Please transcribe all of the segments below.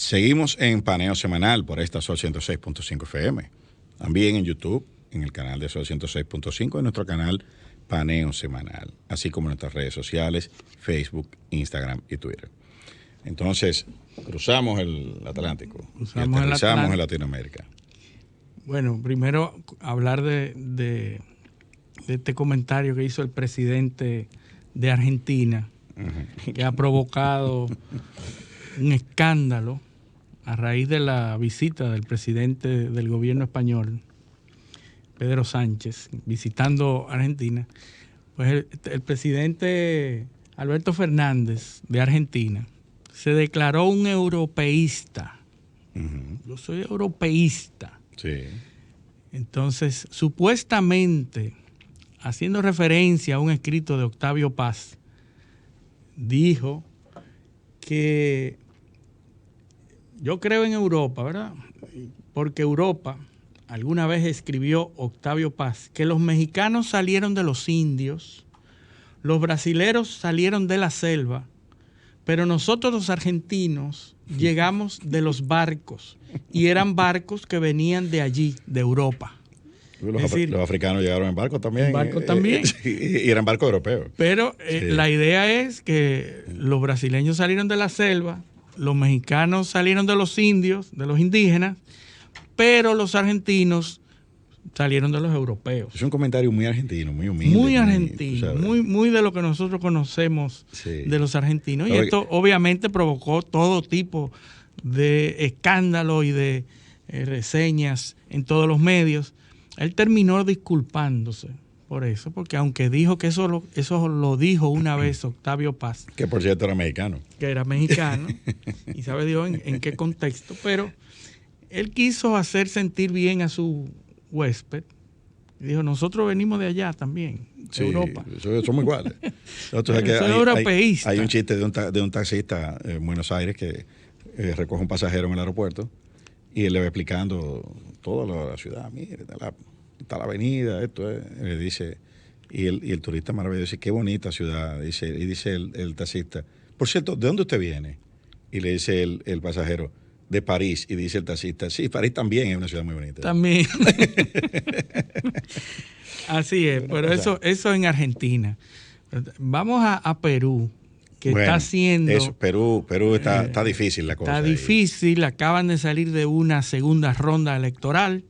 Seguimos en Paneo Semanal por esta Sol 106.5 FM. También en YouTube, en el canal de Sol 106.5, en nuestro canal Paneo Semanal, así como en nuestras redes sociales, Facebook, Instagram y Twitter. Entonces, cruzamos el Atlántico y aterrizamos en Latinoamérica. Bueno, primero hablar de este comentario que hizo el presidente de Argentina, que ha provocado un escándalo a raíz de la visita del presidente del gobierno español, Pedro Sánchez, visitando Argentina. Pues el presidente Alberto Fernández de Argentina se declaró un europeísta. Yo soy europeísta. Sí. Entonces, supuestamente, haciendo referencia a un escrito de Octavio Paz, dijo que yo creo en Europa, ¿verdad? Porque Europa, alguna vez escribió Octavio Paz, que los mexicanos salieron de los indios, los brasileros salieron de la selva, pero nosotros los argentinos llegamos de los barcos, y eran barcos que venían de allí, de Europa. Los africanos llegaron en barco también. En barco también. Y eran barcos europeos. Pero la idea es que los brasileños salieron de la selva, los mexicanos salieron de los indios, de los indígenas, pero los argentinos salieron de los europeos. Es un comentario muy argentino, muy humilde. Muy argentino, muy de lo que nosotros conocemos de los argentinos. Y esto obviamente provocó todo tipo de escándalo y de reseñas en todos los medios. Él terminó disculpándose por eso, porque aunque dijo que eso lo dijo una vez Octavio Paz. Que por cierto era mexicano. Que era mexicano, y sabe Dios en qué contexto, pero él quiso hacer sentir bien a su huésped. Y dijo, nosotros venimos de allá también, de Europa. Somos iguales. Soy europeísta. Hay un chiste de un taxista en Buenos Aires que recoge un pasajero en el aeropuerto y él le va explicando toda la ciudad. Mire, está la avenida, esto es. Le dice, y el turista maravilloso dice, qué bonita ciudad. Y dice el taxista, por cierto, ¿de dónde usted viene? Y le dice el pasajero, de París. Y dice el taxista, sí, París también es una ciudad muy bonita. También. Así es, pero eso en Argentina. Vamos a Perú, que está haciendo... Perú está difícil la cosa. Está difícil, acaban de salir de una segunda ronda electoral.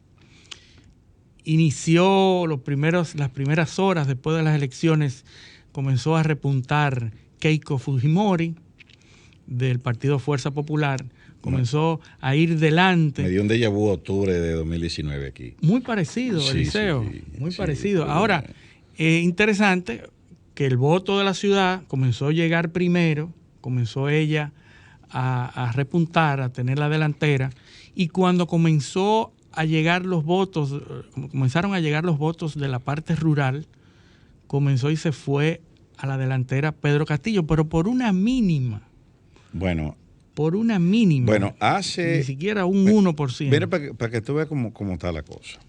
Inició las primeras horas después de las elecciones, comenzó a repuntar Keiko Fujimori del Partido Fuerza Popular. Comenzó a ir delante. Me dio un déjà vu octubre de 2019 aquí. Muy parecido, Eliseo. Muy parecido. Ahora, interesante que el voto de la ciudad comenzó a llegar primero, comenzó ella a repuntar, a tener la delantera, y cuando comenzaron a llegar los votos de la parte rural, comenzó y se fue a la delantera Pedro Castillo, pero por una mínima. Bueno, ni siquiera un 1%. Mira, para que tú veas cómo está la cosa.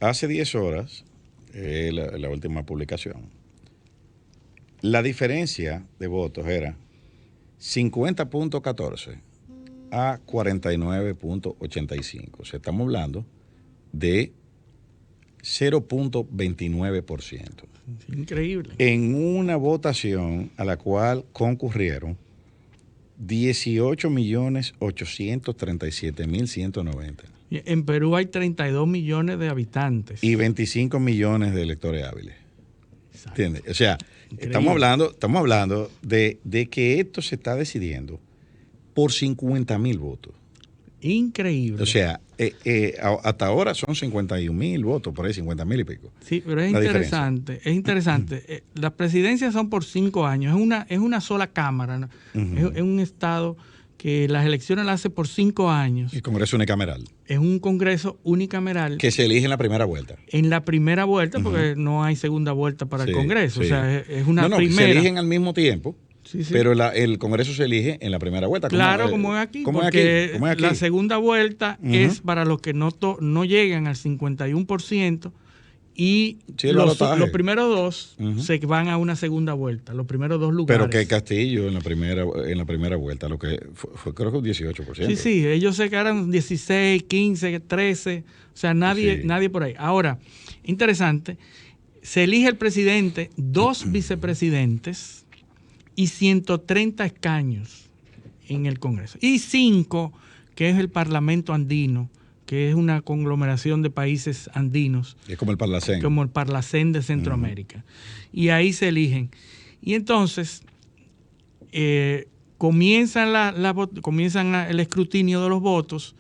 Hace 10 horas, la última publicación, la diferencia de votos era 50.14 a 49.85. O sea, estamos hablando de 0.29%. Increíble. En una votación a la cual concurrieron 18.837.190. En Perú hay 32 millones de habitantes. Y 25 millones de electores hábiles. Exacto. ¿Entiendes? O sea, estamos hablando de que esto se está decidiendo por 50.000 votos. Increíble. O sea, hasta ahora son 51.000 votos, por ahí 50.000 y pico. Sí, pero es interesante. Es interesante. Las presidencias son por 5 años. Es una sola cámara, ¿no? Es un estado que las elecciones las hace por 5 años. El Congreso unicameral. Es un Congreso unicameral. Que se elige en la primera vuelta. En la primera vuelta, porque no hay segunda vuelta para el Congreso. Sí. O sea, es una primera. Se eligen al mismo tiempo. Sí. Pero el Congreso se elige en la primera vuelta. Claro, como es aquí. Porque la segunda vuelta es para los que no llegan al 51% y los primeros dos se van a una segunda vuelta, los primeros dos lugares. Pero que Castillo en la primera vuelta, lo que fue creo que un 18%. Sí, ellos se quedaron 16, 15, 13, o sea, nadie por ahí. Ahora, interesante, se elige el presidente, 2 vicepresidentes y 130 escaños en el Congreso. Y 5, que es el Parlamento andino, que es una conglomeración de países andinos. Es como el Parlacén. Como el Parlacén de Centroamérica. Y ahí se eligen. Y entonces comienzan el escrutinio de los votos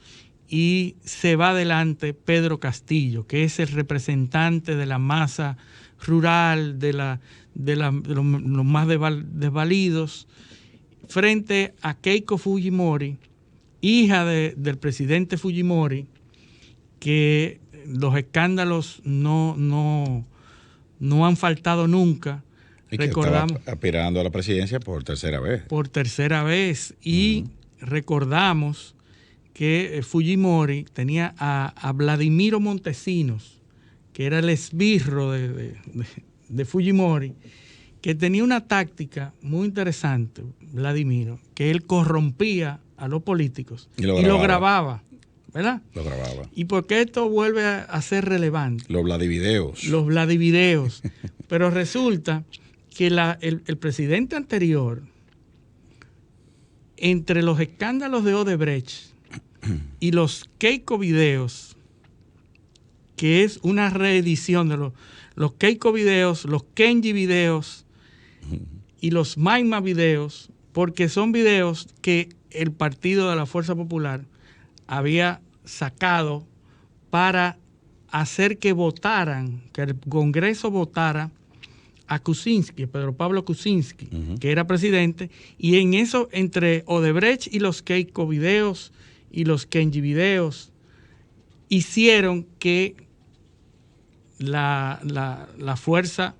y se va adelante Pedro Castillo, que es el representante de la masa rural, de los más desvalidos, frente a Keiko Fujimori, hija del presidente Fujimori, que los escándalos no han faltado nunca. Y que recordamos, estaba aspirando a la presidencia por tercera vez. Por tercera vez. Y recordamos que Fujimori tenía a Vladimiro Montesinos, que era el esbirro de Fujimori, que tenía una táctica muy interesante, Vladimiro, que él corrompía a los políticos y lo grababa, ¿verdad? Lo grababa. ¿Y por qué esto vuelve a ser relevante? Los Vladivideos. Los Vladivideos. Pero resulta que el presidente anterior, entre los escándalos de Odebrecht y los Keiko videos, que es una reedición de los Keiko videos, los Kenji videos y los Maima videos, porque son videos que el Partido de la Fuerza Popular había sacado para hacer que votaran, que el Congreso votara a Kuczynski, Pedro Pablo Kuczynski, que era presidente, y en eso, entre Odebrecht y los Keiko videos y los Kenji videos, hicieron que la fuerza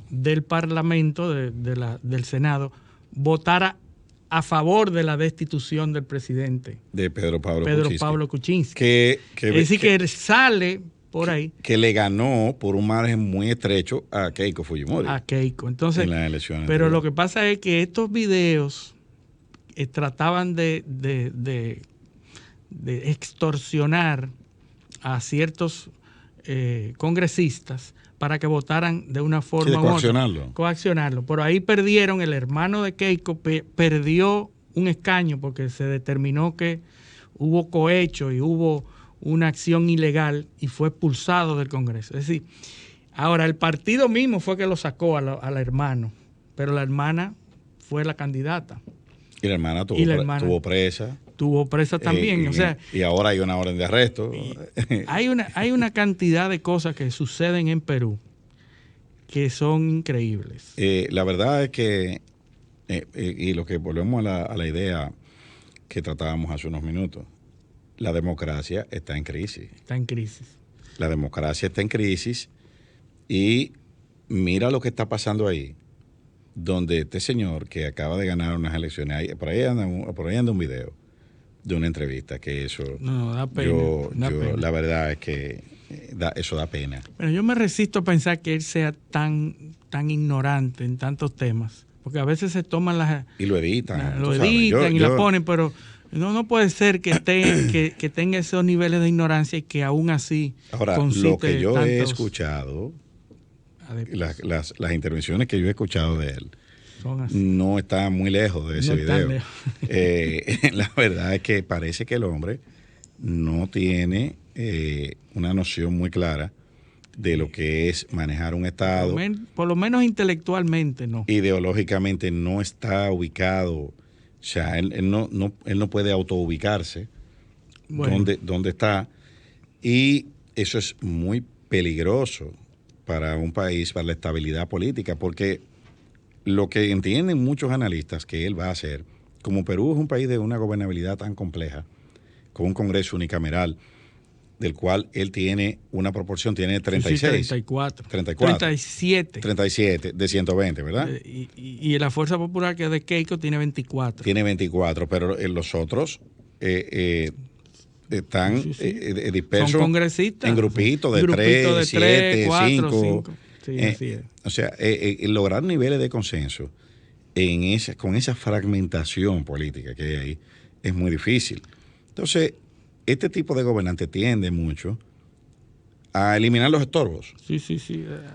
del Parlamento, del Senado, votara a favor de la destitución del presidente de Pedro Pablo Kuczynski. Es decir, que sale por ahí. Que le ganó por un margen muy estrecho a Keiko Fujimori. A Keiko. Entonces, en las elecciones. Pero lo que pasa es que estos videos trataban de extorsionar a ciertos congresistas para que votaran de una forma u otra. Coaccionarlo. Por ahí perdieron, el hermano de Keiko perdió un escaño porque se determinó que hubo cohecho y hubo una acción ilegal y fue expulsado del Congreso. Es decir, ahora el partido mismo fue que lo sacó al hermano, pero la hermana fue la candidata. Y la hermana tuvo presa. Tuvo presa también. Y ahora hay una orden de arresto. Hay una cantidad de cosas que suceden en Perú que son increíbles. La verdad es que, y lo que volvemos a la idea que tratábamos hace unos minutos, la democracia está en crisis. Está en crisis. La democracia está en crisis y mira lo que está pasando ahí, donde este señor que acaba de ganar unas elecciones, por ahí anda un video de una entrevista que eso da pena, pena. La verdad es que eso da pena. Bueno, yo me resisto a pensar que él sea tan ignorante en tantos temas, porque a veces se toman y lo editan, y la ponen, pero no puede ser que tenga esos niveles de ignorancia y que aún así ahora lo que yo he escuchado, las intervenciones que yo he escuchado de él no está muy lejos de ese video. La verdad es que parece que el hombre no tiene una noción muy clara de lo que es manejar un Estado. Por lo menos intelectualmente no. Ideológicamente no está ubicado. O sea, él no puede autoubicarse donde está. Y eso es muy peligroso para un país, para la estabilidad política, porque lo que entienden muchos analistas que él va a hacer, como Perú es un país de una gobernabilidad tan compleja, con un Congreso unicameral, del cual él tiene una proporción, tiene 36. 37 de 120, ¿verdad? Y la Fuerza Popular, que es de Keiko, tiene 24. Tiene 24, pero los otros están dispersos. Son congresistas. En grupitos de 3, 7, 5. Sí, así es. O sea, lograr niveles de consenso con esa fragmentación política que hay ahí es muy difícil. Entonces, este tipo de gobernante tiende mucho a eliminar los estorbos. Sí.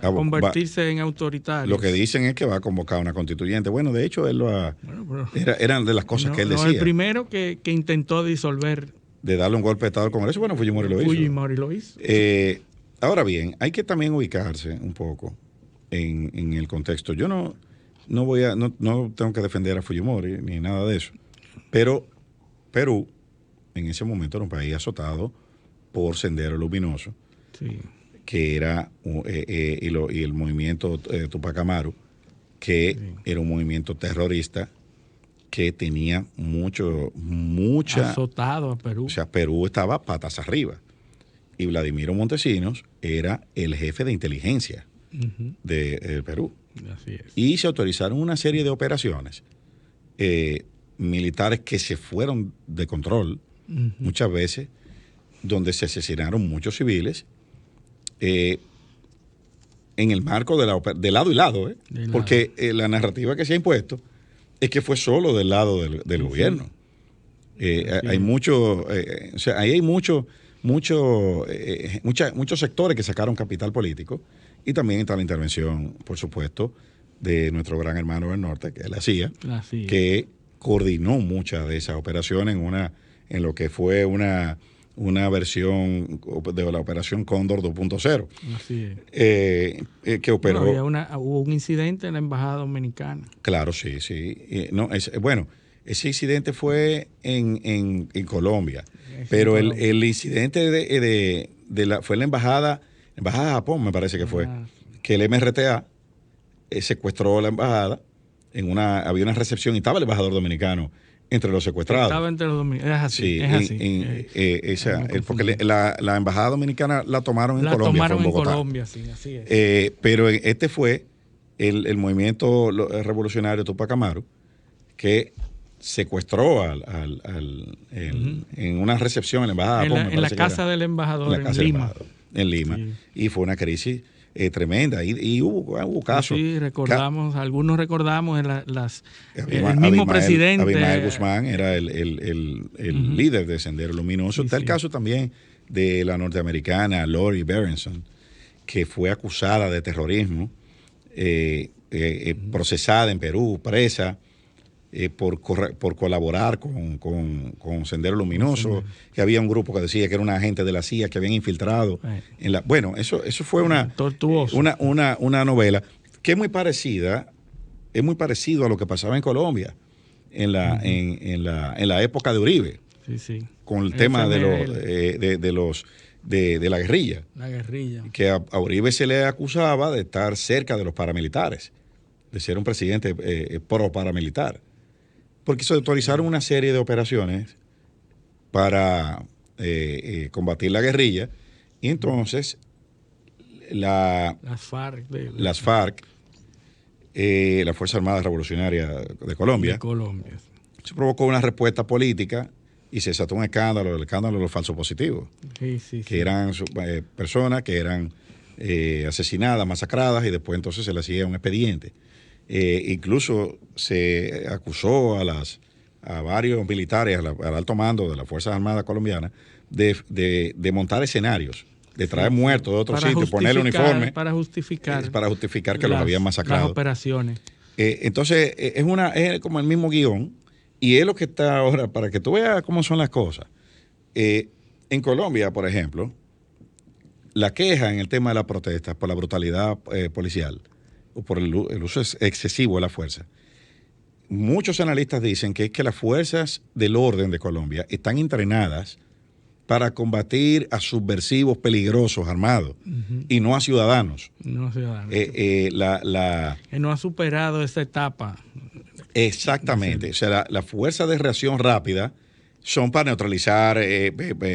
A convertirse en autoritarios. Lo que dicen es que va a convocar una constituyente. Bueno, de hecho, él eran de las cosas que él decía. El primero que intentó disolver. De darle un golpe de Estado al Congreso, bueno, Fujimori lo hizo. Ahora bien, hay que también ubicarse un poco en el contexto. Yo no tengo que defender a Fujimori ni nada de eso. Pero Perú, en ese momento, era un país azotado por Sendero Luminoso. Sí. Que era y el movimiento Tupac Amaru, que era un movimiento terrorista que tenía mucha azotado a Perú. O sea, Perú estaba patas arriba. Y Vladimiro Montesinos era el jefe de inteligencia de Perú. Así es. Y se autorizaron una serie de operaciones militares que se fueron de control muchas veces, donde se asesinaron muchos civiles. En el marco de lado y lado, porque la narrativa que se ha impuesto es que fue solo del lado del gobierno. Hay muchos sectores que sacaron capital político, y también está la intervención, por supuesto, de nuestro gran hermano del norte, que es la CIA, que coordinó muchas de esas operaciones en lo que fue una versión de la operación Cóndor 2.0. Así es. Que operó. Hubo un incidente en la embajada dominicana. Claro, sí. Ese incidente fue en Colombia, pero el incidente fue en la embajada de Japón, me parece que fue, que el MRTA secuestró la embajada, había una recepción y estaba el embajador dominicano entre los secuestrados. Estaba entre los dominicanos. Es así. Porque la embajada dominicana la tomaron en Colombia. La tomaron en Colombia, sí, así es. Pero este fue el movimiento revolucionario Tupac Amaru, que secuestró en una recepción en la embajada de Japón. En la casa del embajador en Lima. Sí. Y fue una crisis tremenda, y hubo casos. Sí, algunos recordamos el mismo presidente. Abimael Guzmán era el líder de Sendero Luminoso. Está el caso también de la norteamericana Lori Berenson, que fue acusada de terrorismo, procesada en Perú, presa, por colaborar con Sendero Luminoso, que había un grupo que decía que era un agente de la CIA que habían infiltrado bueno, eso fue una novela que es muy parecido a lo que pasaba en Colombia en la época de Uribe, con el tema de la guerrilla. La guerrilla. Que a Uribe se le acusaba de estar cerca de los paramilitares, de ser un presidente pro paramilitar, porque se autorizaron una serie de operaciones para combatir la guerrilla, y entonces las FARC, la Fuerza Armada Revolucionaria de Colombia, se provocó una respuesta política y se desató un escándalo, el escándalo de los falsos positivos, que eran personas que eran asesinadas, masacradas, y después entonces se le hacía un expediente. Incluso se acusó a varios militares, al alto mando de las Fuerzas Armadas colombianas, de montar escenarios, de traer muertos de otros sitios, ponerle uniforme. Para justificar que los habían masacrado. Las operaciones. Entonces, es como el mismo guión, y es lo que está ahora, para que tú veas cómo son las cosas. En Colombia, por ejemplo, la queja en el tema de las protestas por la brutalidad policial, o por el uso excesivo de la fuerza. Muchos analistas dicen que es que las fuerzas del orden de Colombia están entrenadas para combatir a subversivos peligrosos armados, y no a ciudadanos. No a ciudadanos. Que no ha superado esa etapa. Exactamente. O sea, la fuerza de reacción rápida son para neutralizar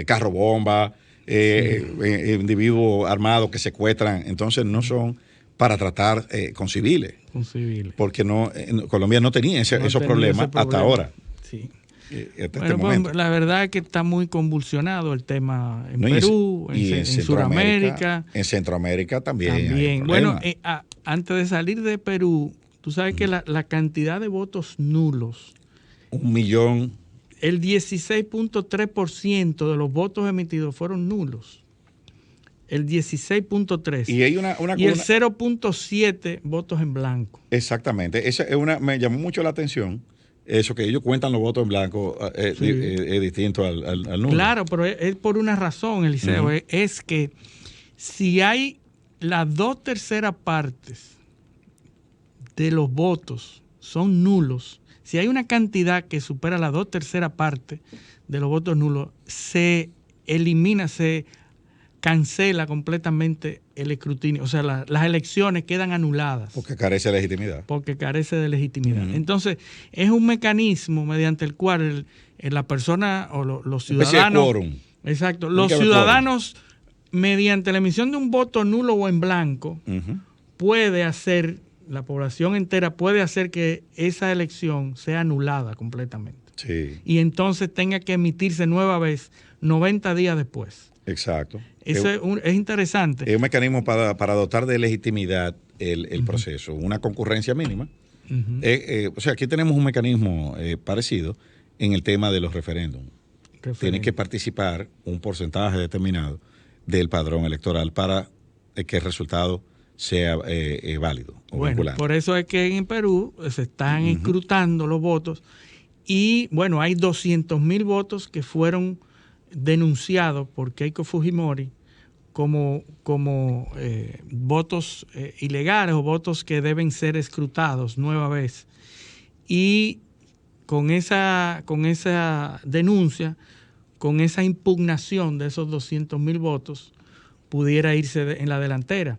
carro bomba, individuos armados que secuestran. Entonces no son para tratar con civiles. Con civiles. Porque Colombia no tenía esos problemas hasta ahora. Sí. Pues, la verdad es que está muy convulsionado el tema en Perú, en Sudamérica. En Centroamérica también. Bueno, antes de salir de Perú, tú sabes que la cantidad de votos nulos. 1 millón. El 16.3% de los votos emitidos fueron nulos. El 16.3%. Y hay el 0.7% votos en blanco. Exactamente. Me llamó mucho la atención. Eso que ellos cuentan los votos en blanco es distinto al nulo. Claro, pero es por una razón, Eliseo. Es que si hay las 2/3 partes de los votos son nulos, si hay una cantidad que supera las 2/3 partes de los votos nulos, se elimina, se cancela completamente el escrutinio. O sea, las elecciones quedan anuladas. Porque carece de legitimidad. Entonces, es un mecanismo mediante el cual la persona o los ciudadanos... quórum. Exacto. Los ciudadanos, mediante la emisión de un voto nulo o en blanco, la población entera puede hacer que esa elección sea anulada completamente. Sí. Y entonces tenga que emitirse nueva vez 90 días después. Exacto. Eso es interesante. Es un mecanismo para dotar de legitimidad el proceso, una concurrencia mínima. O sea, aquí tenemos un mecanismo parecido en el tema de los referéndums. Tiene que participar un porcentaje determinado del padrón electoral para que el resultado sea válido o vinculante. Por eso es que en Perú se están escrutando los votos y, bueno, hay 200.000 votos que fueron denunciados por Keiko Fujimori como votos ilegales o votos que deben ser escrutados nueva vez. Y con esa denuncia, con esa impugnación de esos 200.000 votos, pudiera irse en la delantera.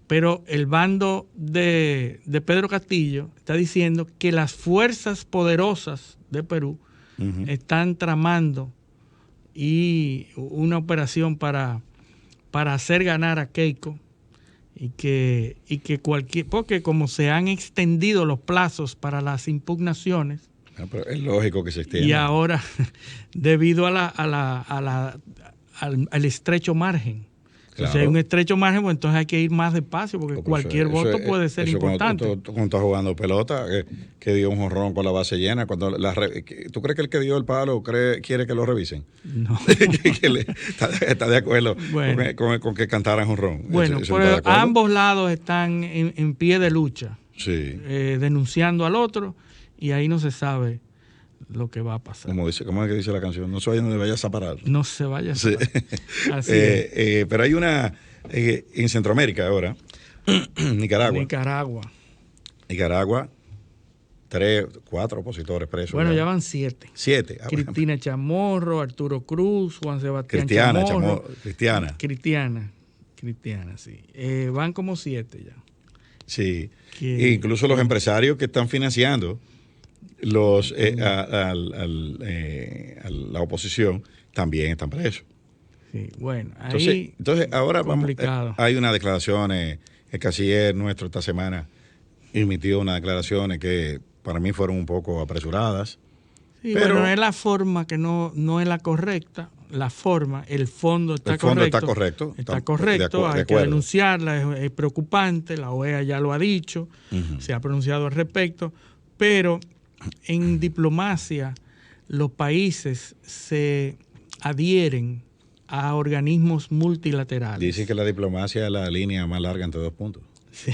Pero el bando de Pedro Castillo está diciendo que las fuerzas poderosas de Perú están tramando y una operación para hacer ganar a Keiko y que porque como se han extendido los plazos para las impugnaciones, pero es lógico que se extienda. Y ahora, debido al estrecho margen. Claro. Si hay un estrecho margen, pues entonces hay que ir más despacio porque cualquier voto puede ser importante. Cuando estás jugando pelota, que dio un jonrón con la base llena, ¿tú crees que el que dio el palo quiere que lo revisen? No. Está de acuerdo con que cantaran jonrón. Bueno, pero ambos lados están en pie de lucha, denunciando al otro, y ahí no se sabe lo que va a pasar. ¿Cómo es que dice la canción? No se vaya donde vayas a parar. No se vaya a parar. Sí. Así es. Pero hay una en Centroamérica ahora, Nicaragua, 3, 4 opositores presos. Bueno, ya van 7. 7. Cristina Chamorro, Arturo Cruz, Juan Sebastián Cristiana, sí. Van como 7 ya. Sí. Incluso los empresarios que están financiando a la oposición también están presos. Sí, bueno, ahí entonces ahora complicado. Hay unas declaraciones, el canciller nuestro esta semana emitió unas declaraciones que para mí fueron un poco apresuradas. Sí, pero bueno, es la forma que no es la correcta. La forma, el fondo está correcto. Está correcto, hay que denunciarla, es preocupante, la OEA ya lo ha dicho, se ha pronunciado al respecto, pero en diplomacia los países se adhieren a organismos multilaterales. Dicen que la diplomacia es la línea más larga entre 2 puntos. Sí,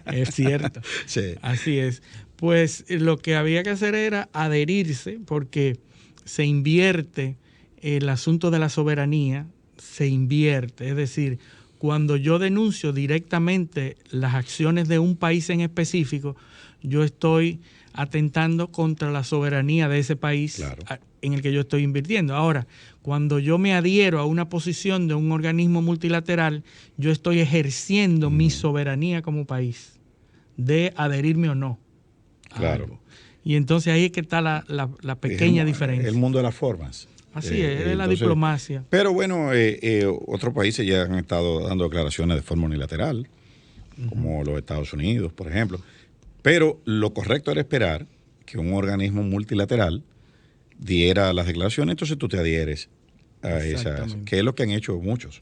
es cierto. Sí. Así es. Pues lo que había que hacer era adherirse porque se invierte el asunto de la soberanía, se invierte. Es decir, cuando yo denuncio directamente las acciones de un país en específico, yo estoy atentando contra la soberanía de ese país, claro, en el que yo estoy invirtiendo. Ahora, cuando yo me adhiero a una posición de un organismo multilateral, yo estoy ejerciendo mi soberanía como país de adherirme o no a claro algo. Y entonces ahí es que está la pequeña diferencia. El mundo de las formas. Así es la diplomacia. Pero bueno, otros países ya han estado dando declaraciones de forma unilateral, como los Estados Unidos, por ejemplo. Pero lo correcto era esperar que un organismo multilateral diera las declaraciones, entonces tú te adhieres a esas, que es lo que han hecho muchos.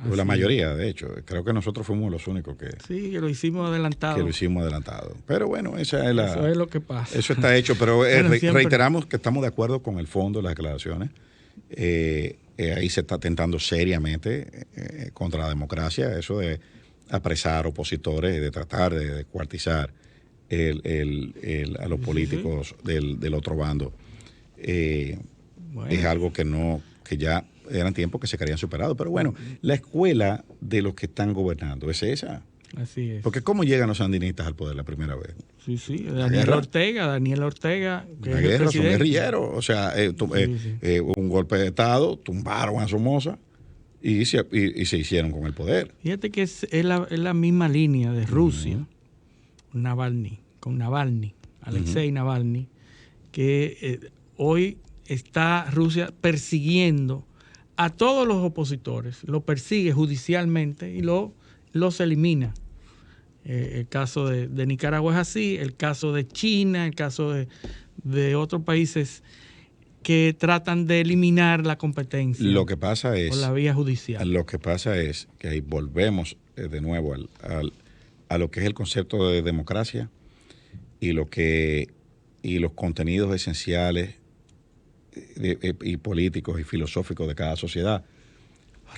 La mayoría, de hecho. Creo que nosotros fuimos los únicos que... Sí, que lo hicimos adelantado. Que lo hicimos adelantado. Pero bueno, esa es la... Eso es lo que pasa. Eso está hecho, pero bueno, reiteramos que estamos de acuerdo con el fondo de las declaraciones. Ahí se está atentando seriamente contra la democracia, eso de apresar opositores, de tratar de descuartizar a los políticos del otro bando. Bueno. Es algo que ya eran tiempos que se querían superado. Pero bueno, la escuela de los que están gobernando es esa. Así es. Porque ¿cómo llegan los sandinistas al poder la primera vez? Sí, Daniel Ortega, que la guerra, son guerrilleros. O sea, un golpe de Estado, tumbaron a Somoza y se hicieron con el poder. Fíjate que es la misma línea de Rusia, con Navalny, Alexei Navalny, que hoy está Rusia persiguiendo a todos los opositores, lo persigue judicialmente y los elimina. El caso de Nicaragua es así, el caso de China, el caso de otros países que tratan de eliminar la competencia. Lo que pasa es, por la vía judicial. Lo que pasa es que ahí volvemos de nuevo a lo que es el concepto de democracia y los contenidos esenciales y políticos y filosóficos de cada sociedad.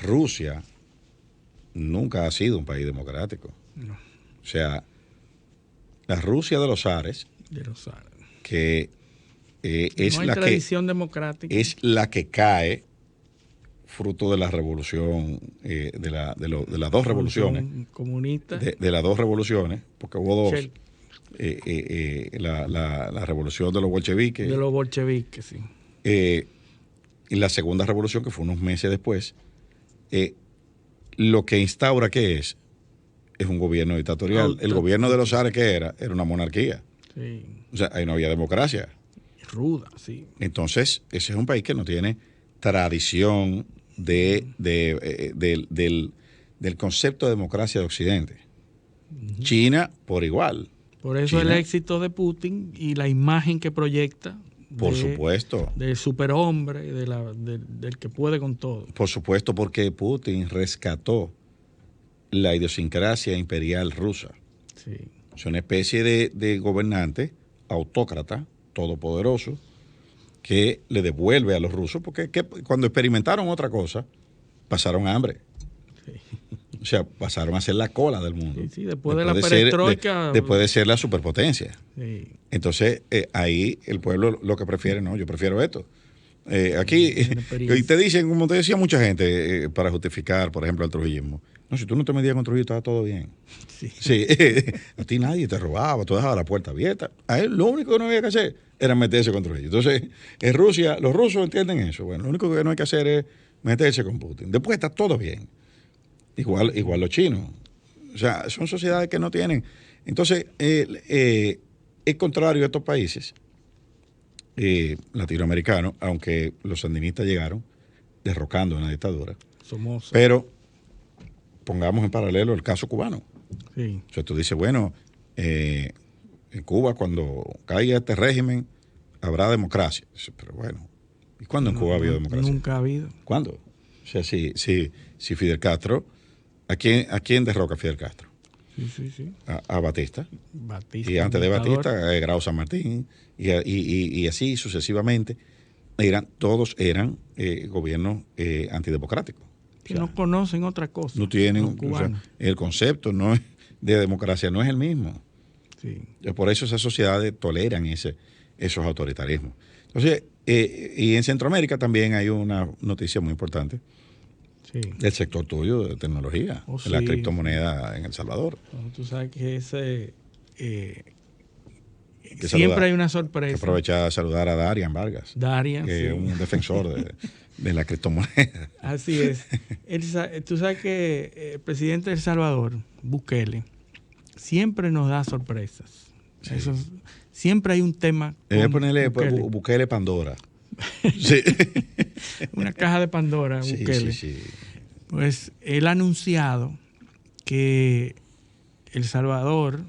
Rusia nunca ha sido un país democrático. No. O sea, la Rusia de los zares, que es no hay tradición democrática, es la que cae fruto de la revolución, de las dos revoluciones comunistas, de las dos revoluciones, porque hubo dos. La revolución de los bolcheviques. De los bolcheviques, sí. Y la segunda revolución, que fue unos meses después, lo que instaura ¿qué es? Es un gobierno dictatorial. El gobierno de los zares, ¿qué era? Era una monarquía. Sí. O sea, ahí no había democracia. Ruda, sí. Entonces, ese es un país que no tiene tradición del concepto de democracia de Occidente. China, por igual. Por eso el éxito de Putin y la imagen que proyecta. Por supuesto. Del superhombre, del que puede con todo. Por supuesto, porque Putin rescató la idiosincrasia imperial rusa. Sí. Es una especie de gobernante autócrata, todopoderoso, que le devuelve a los rusos, porque cuando experimentaron otra cosa, pasaron hambre. Sí. O sea, pasaron a ser la cola del mundo. Sí, después de la perestroika. Después de ser la superpotencia. Sí. Entonces, ahí el pueblo lo que prefiere, no, yo prefiero esto. Aquí, y te dicen, como te decía mucha gente, para justificar, por ejemplo, el trujillismo. No, si tú no te metías con Trujillo, estaba todo bien. Sí. A ti nadie te robaba, tú dejabas la puerta abierta. A él lo único que no había que hacer era meterse con Trujillo. Entonces, en Rusia, los rusos entienden eso. Bueno, lo único que no hay que hacer es meterse con Putin. Después está todo bien. Igual los chinos. O sea, son sociedades que no tienen. Entonces, es contrario a estos países latinoamericanos, aunque los sandinistas llegaron derrocando una dictadura. Somoza. Pero pongamos en paralelo el caso cubano. Sí. O sea, tú dices, bueno, en Cuba cuando caiga este régimen habrá democracia. Pero bueno, ¿y cuándo en Cuba ha habido democracia? Nunca ha habido. ¿Cuándo? O sea, si Fidel Castro, ¿a quién derroca Fidel Castro? Sí. A Batista. Y antes de Batista, Grau San Martín, y así sucesivamente. Todos eran gobiernos antidemocráticos. Que no conocen otra cosa. No tienen, el concepto de democracia no es el mismo. Sí. Por eso esas sociedades toleran esos autoritarismos. Entonces, y en Centroamérica también hay una noticia muy importante. Sí. Del sector tuyo de tecnología, la criptomoneda en El Salvador. Tú sabes que siempre hay una sorpresa. Aprovecha de saludar a Darian Vargas. Darian, que es un defensor de la criptomoneda. Así es. Tú sabes que el presidente de El Salvador, Bukele, siempre nos da sorpresas. Sí. Siempre hay un tema. Debe ponerle Bukele Pandora. Sí. Una caja de Pandora, Bukele. Sí. Pues él ha anunciado que El Salvador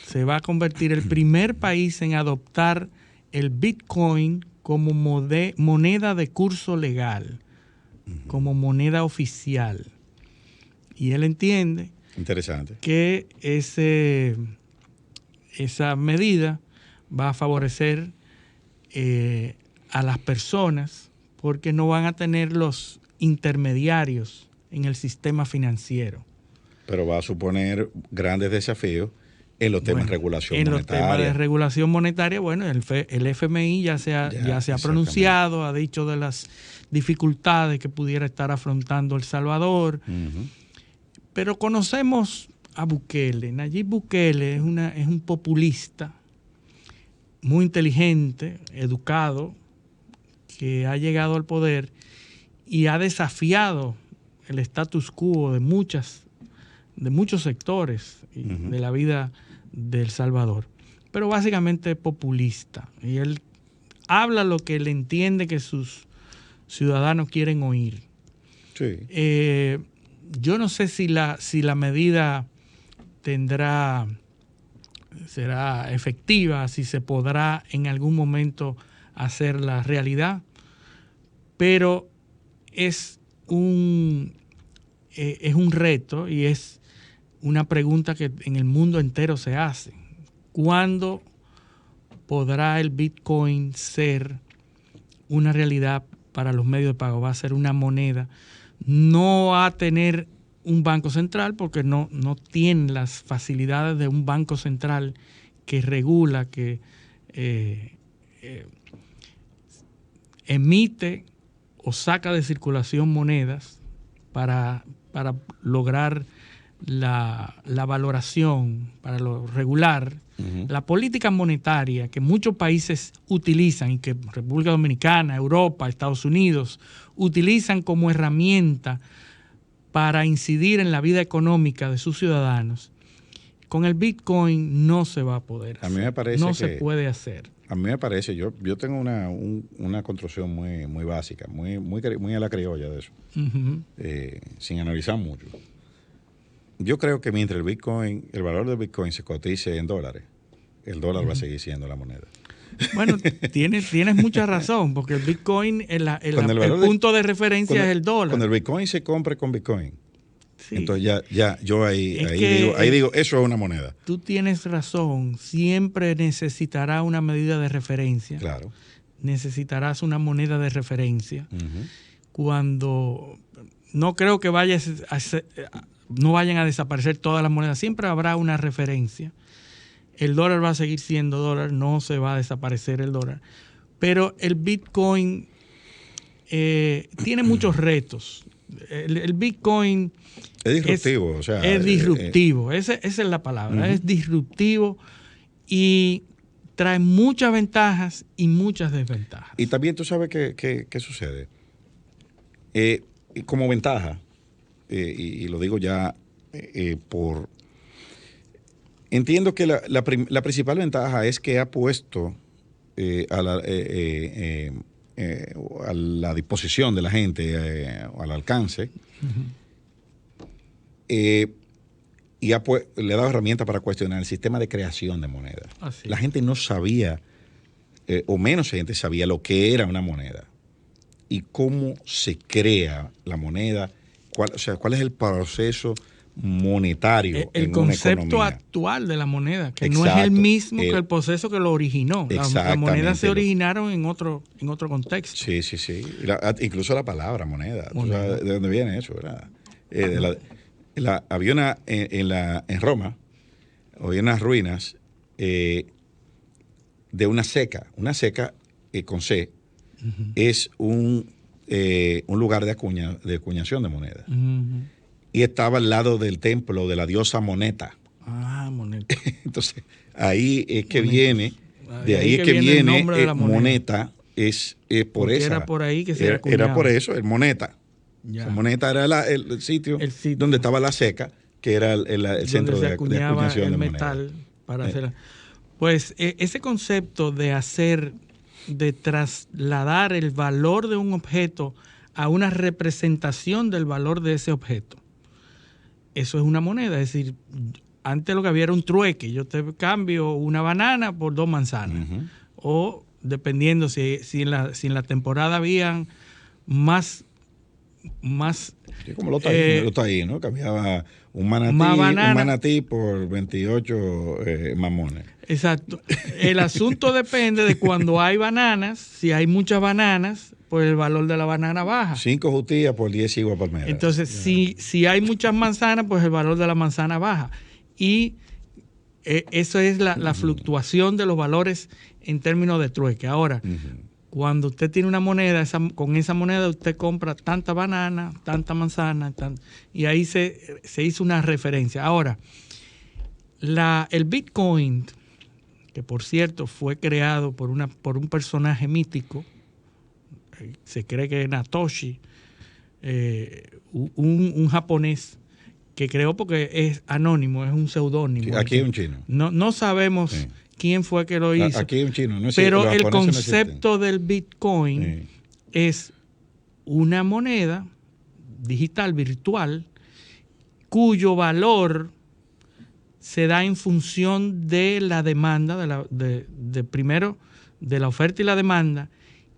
se va a convertir el primer país en adoptar el Bitcoin como moneda de curso legal, como moneda oficial. Y él entiende que esa medida va a favorecer a las personas porque no van a tener los intermediarios en el sistema financiero. Pero va a suponer grandes desafíos en los temas de regulación monetaria. En los temas de regulación monetaria, bueno, el FMI ya se ha pronunciado, ha dicho de las dificultades que pudiera estar afrontando El Salvador. Pero conocemos a Bukele. Nayib Bukele es un populista muy inteligente, educado, que ha llegado al poder y ha desafiado el status quo de muchos sectores de la vida de El Salvador. Pero básicamente es populista. Y él habla lo que él entiende que sus ciudadanos quieren oír. Sí. Yo no sé si la medida será efectiva, si se podrá en algún momento hacer la realidad, pero es un reto y es una pregunta que en el mundo entero se hace. ¿Cuándo podrá el Bitcoin ser una realidad para los medios de pago? Va a ser una moneda. No va a tener un banco central porque no tiene las facilidades de un banco central que regula, que emite o saca de circulación monedas para lograr la valoración, para lo regular. La política monetaria que muchos países utilizan y que República Dominicana, Europa, Estados Unidos utilizan como herramienta para incidir en la vida económica de sus ciudadanos, con el Bitcoin no se va a poder hacer. A mí me parece se puede hacer. A mí me parece, yo tengo una construcción muy básica, muy a la criolla de eso, sin analizar mucho. Yo creo que mientras el valor del Bitcoin se cotice en dólares, el dólar va a seguir siendo la moneda. Bueno, tienes mucha razón, porque el Bitcoin, el punto de referencia es el dólar. Cuando el Bitcoin se compre con Bitcoin, sí. Entonces yo ahí digo, eso es una moneda. Tú tienes razón, siempre necesitará una medida de referencia. Claro. Necesitarás una moneda de referencia. Cuando no creo que no vayan a desaparecer todas las monedas, siempre habrá una referencia. El dólar va a seguir siendo dólar, no se va a desaparecer el dólar. Pero el Bitcoin tiene muchos retos. El Bitcoin es disruptivo. Es disruptivo, esa es la palabra. Es disruptivo y trae muchas ventajas y muchas desventajas. Y también tú sabes qué sucede. Como ventaja, y lo digo ya entiendo que la principal ventaja es que ha puesto a la disposición de la gente, al alcance, y le ha dado herramientas para cuestionar el sistema de creación de moneda. La gente no sabía, o menos gente sabía lo que era una moneda y cómo se crea la moneda, cuál es el proceso monetario el en concepto una actual de la moneda, que no es el mismo que el proceso que lo originó. Las monedas se originaron en otro contexto. Sí. Incluso la palabra moneda. ¿De dónde viene eso? ¿Verdad? Había en Roma, había unas ruinas de una seca. Una seca con C es un lugar de acuñación de moneda. Y estaba al lado del templo de la diosa Moneta. Moneta. Entonces, ahí es que viene, de ahí es que viene el nombre de la moneta, es por porque esa. Era por ahí que se era por eso, el Moneta. Moneta era el sitio donde estaba la seca, que era el centro de acuñación de metal para hacer. Pues ese concepto de trasladar el valor de un objeto a una representación del valor de ese objeto. Eso es una moneda, es decir, antes lo que había era un trueque, yo te cambio una banana por 2 manzanas, o dependiendo si en la temporada habían más sí, como los taínos, ¿no? Cambiaba un manatí por 28 mamones. Exacto. El asunto depende de cuando hay bananas. Si hay muchas bananas, pues el valor de la banana baja. 5 jutillas por 10 higos palmeras. Entonces, si hay muchas manzanas, pues el valor de la manzana baja. Y eso es la fluctuación de los valores en términos de trueque. Ahora, cuando usted tiene una moneda, con esa moneda usted compra tanta banana, tanta manzana, y ahí se hizo una referencia. Ahora, el Bitcoin, que por cierto fue creado por un personaje mítico, se cree que es Satoshi, un japonés que creó, porque es anónimo, es un seudónimo. Sí, aquí hay un chino. No sabemos quién fue que lo hizo. Aquí hay un chino. Pero el concepto del Bitcoin es una moneda digital, virtual, cuyo valor se da en función de la demanda, primero de la oferta y la demanda,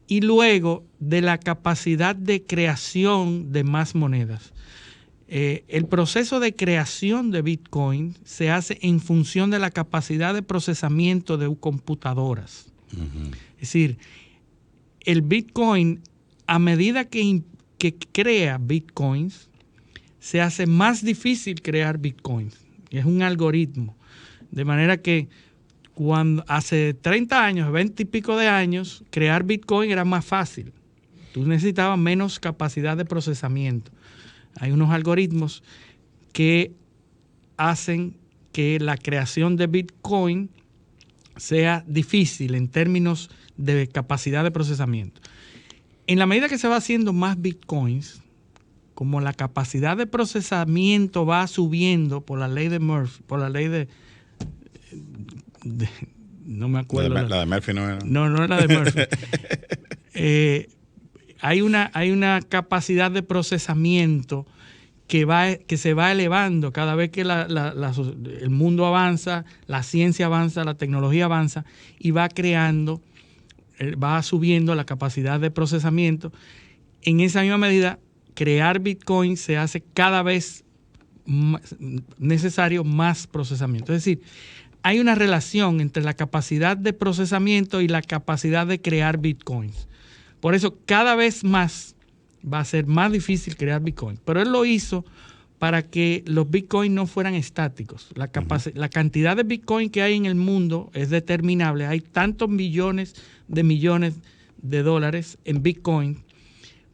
y luego de la capacidad de creación de más monedas. El proceso de creación de Bitcoin se hace en función de la capacidad de procesamiento de computadoras. Es decir, el Bitcoin, a medida que crea Bitcoins, se hace más difícil crear Bitcoins. Es un algoritmo. De manera que cuando hace 30 años, 20 y pico de años, crear Bitcoin era más fácil. Tú necesitabas menos capacidad de procesamiento. Hay unos algoritmos que hacen que la creación de Bitcoin sea difícil en términos de capacidad de procesamiento. En la medida que se va haciendo más Bitcoins, como la capacidad de procesamiento va subiendo por la ley de Murphy, por la ley de no me acuerdo. La de Murphy no era. No era de Murphy. Hay una capacidad de procesamiento que se va elevando cada vez que el mundo avanza, la ciencia avanza, la tecnología avanza, y va subiendo la capacidad de procesamiento. En esa misma medida, crear Bitcoin se hace cada vez necesario más procesamiento. Es decir, hay una relación entre la capacidad de procesamiento y la capacidad de crear Bitcoins. Por eso, cada vez más va a ser más difícil crear Bitcoin. Pero él lo hizo para que los Bitcoin no fueran estáticos. La cantidad de Bitcoin que hay en el mundo es determinable. Hay tantos millones de dólares en Bitcoin,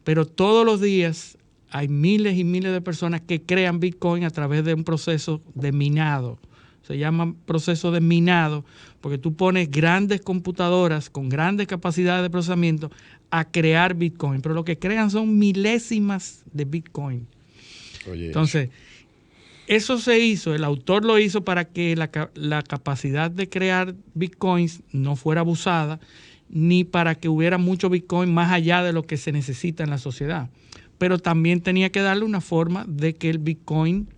pero todos los días hay miles y miles de personas que crean Bitcoin a través de un proceso de minado. Se llama proceso de minado porque tú pones grandes computadoras con grandes capacidades de procesamiento a crear Bitcoin, pero lo que crean son milésimas de Bitcoin. Oye. Entonces, eso se hizo, el autor lo hizo para que la capacidad de crear Bitcoins no fuera abusada, ni para que hubiera mucho Bitcoin más allá de lo que se necesita en la sociedad. Pero también tenía que darle una forma de que el Bitcoin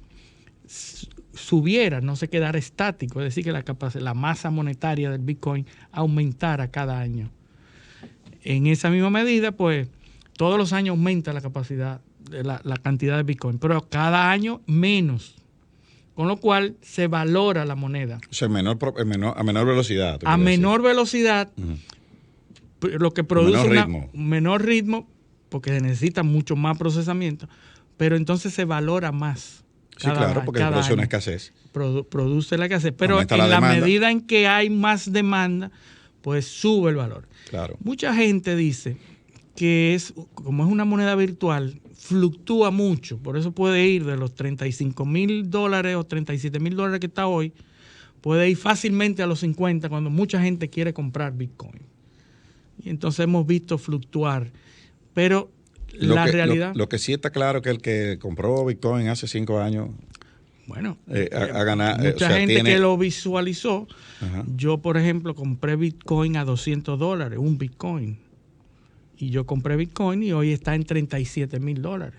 subiera, no se quedara estático, es decir, que la masa monetaria del Bitcoin aumentara cada año. En esa misma medida, pues, todos los años aumenta la capacidad, la cantidad de Bitcoin, pero cada año menos, con lo cual se valora la moneda. O sea, a menor velocidad. A menor velocidad, lo que produce un menor ritmo, porque se necesita mucho más procesamiento, pero entonces se valora más. Sí, claro, porque produce una escasez. Produce la escasez, pero en la medida en que hay más demanda, pues sube el valor. Claro. Mucha gente dice que como es una moneda virtual, fluctúa mucho, por eso puede ir de los $35,000 o $37,000 que está hoy, puede ir fácilmente a los 50 cuando mucha gente quiere comprar Bitcoin. Y entonces hemos visto fluctuar, pero la realidad... Lo que sí está claro que el que compró Bitcoin hace 5 años... Bueno, ha ganado. Mucha gente que lo visualizó. Ajá. Yo, por ejemplo, compré Bitcoin a $200, un Bitcoin. Y yo compré Bitcoin y hoy está en $37,000.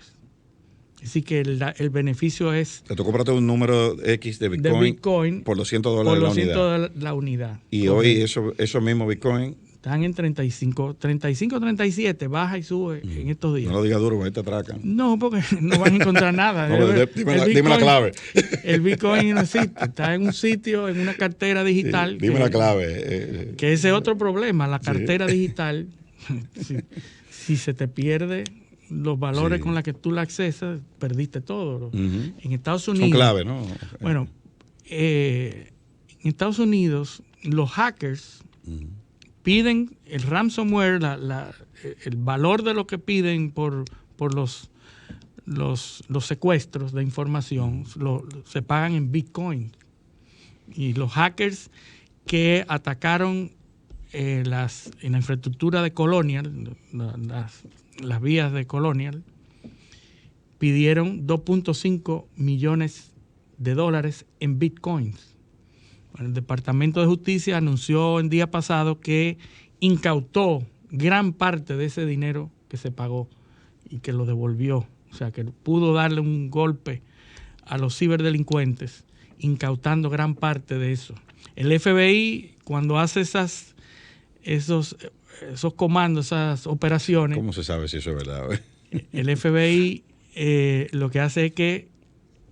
Así que el beneficio es... Tú compraste un número X de Bitcoin por $200 la unidad. La unidad. Y correcto. Hoy eso mismo Bitcoin Están en 35, 37, baja y sube en estos días. No lo digas duro, ahí te atracan. No, porque no van a encontrar nada. No, dime la clave. El Bitcoin no existe, está en un sitio, en una cartera digital. Sí, dime la clave. Que ese es otro problema, la cartera digital. Si se te pierde los valores con los que tú la accesas, perdiste todo. En Estados Unidos... Son clave, ¿no? Bueno, en Estados Unidos, los hackers piden el ransomware, el valor de lo que piden por los secuestros de información, se pagan en Bitcoin. Y los hackers que atacaron en la infraestructura de Colonial, las vías de Colonial, pidieron $2.5 millones en Bitcoins. El Departamento de Justicia anunció el día pasado que incautó gran parte de ese dinero que se pagó y que lo devolvió. O sea, que pudo darle un golpe a los ciberdelincuentes, incautando gran parte de eso. El FBI, cuando hace esos comandos, esas operaciones... ¿Cómo se sabe si eso es verdad? El FBI lo que hace es que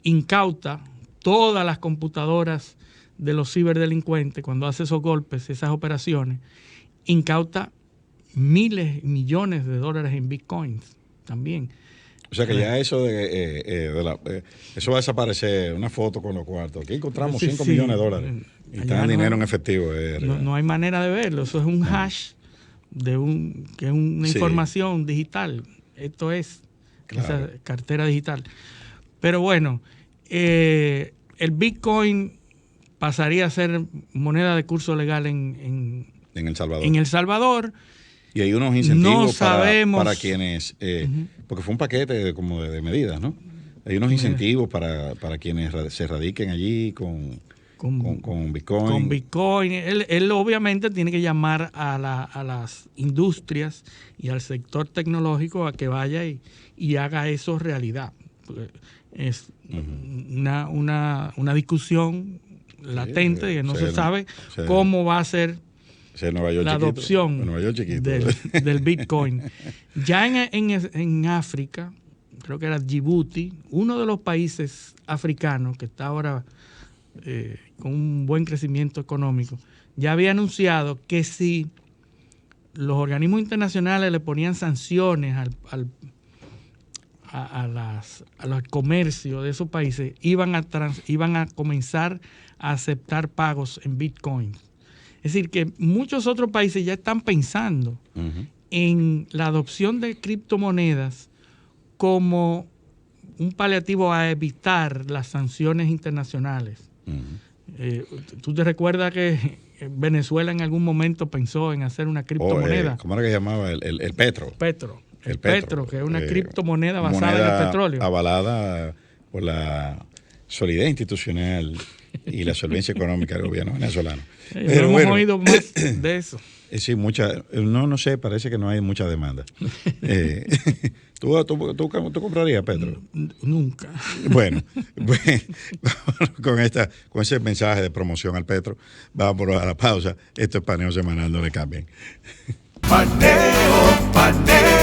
incauta todas las computadoras de los ciberdelincuentes. Cuando hace esos golpes, esas operaciones, incauta miles, millones de dólares en bitcoins también. O sea que ya eso eso va a desaparecer, una foto con los cuartos. Aquí encontramos 5 millones de dólares y está en dinero en efectivo. No hay manera de verlo. Eso es un hash que es una información digital. Esto es esa cartera digital. Pero bueno, el Bitcoin pasaría a ser moneda de curso legal en El Salvador. En El Salvador. Y hay unos incentivos para quienes, porque fue un paquete de medidas, ¿no? Hay unos incentivos para quienes se radiquen allí con Bitcoin. Con Bitcoin. Él obviamente tiene que llamar a las industrias y al sector tecnológico a que vaya y haga eso realidad. Es una discusión latente que no se sabe cómo va a ser la adopción del Bitcoin. Ya en África, creo que era Djibouti, uno de los países africanos que está ahora con un buen crecimiento económico, ya había anunciado que si los organismos internacionales le ponían sanciones al comercio de esos países, iban a comenzar a aceptar pagos en Bitcoin. Es decir, que muchos otros países ya están pensando en la adopción de criptomonedas como un paliativo a evitar las sanciones internacionales. ¿Tú te recuerdas que Venezuela en algún momento pensó en hacer una criptomoneda? ¿Cómo era que llamaba? El Petro. El Petro, que es una criptomoneda basada en el petróleo. Avalada por la solidez institucional y la solvencia económica del gobierno venezolano. Pero hemos oído más de eso. Sí, no sé, parece que no hay mucha demanda. ¿Tú comprarías, Petro? Nunca. Bueno, con ese mensaje de promoción al Petro, vamos a la pausa. Esto es Paneo Semanal, no le cambien. Paneo.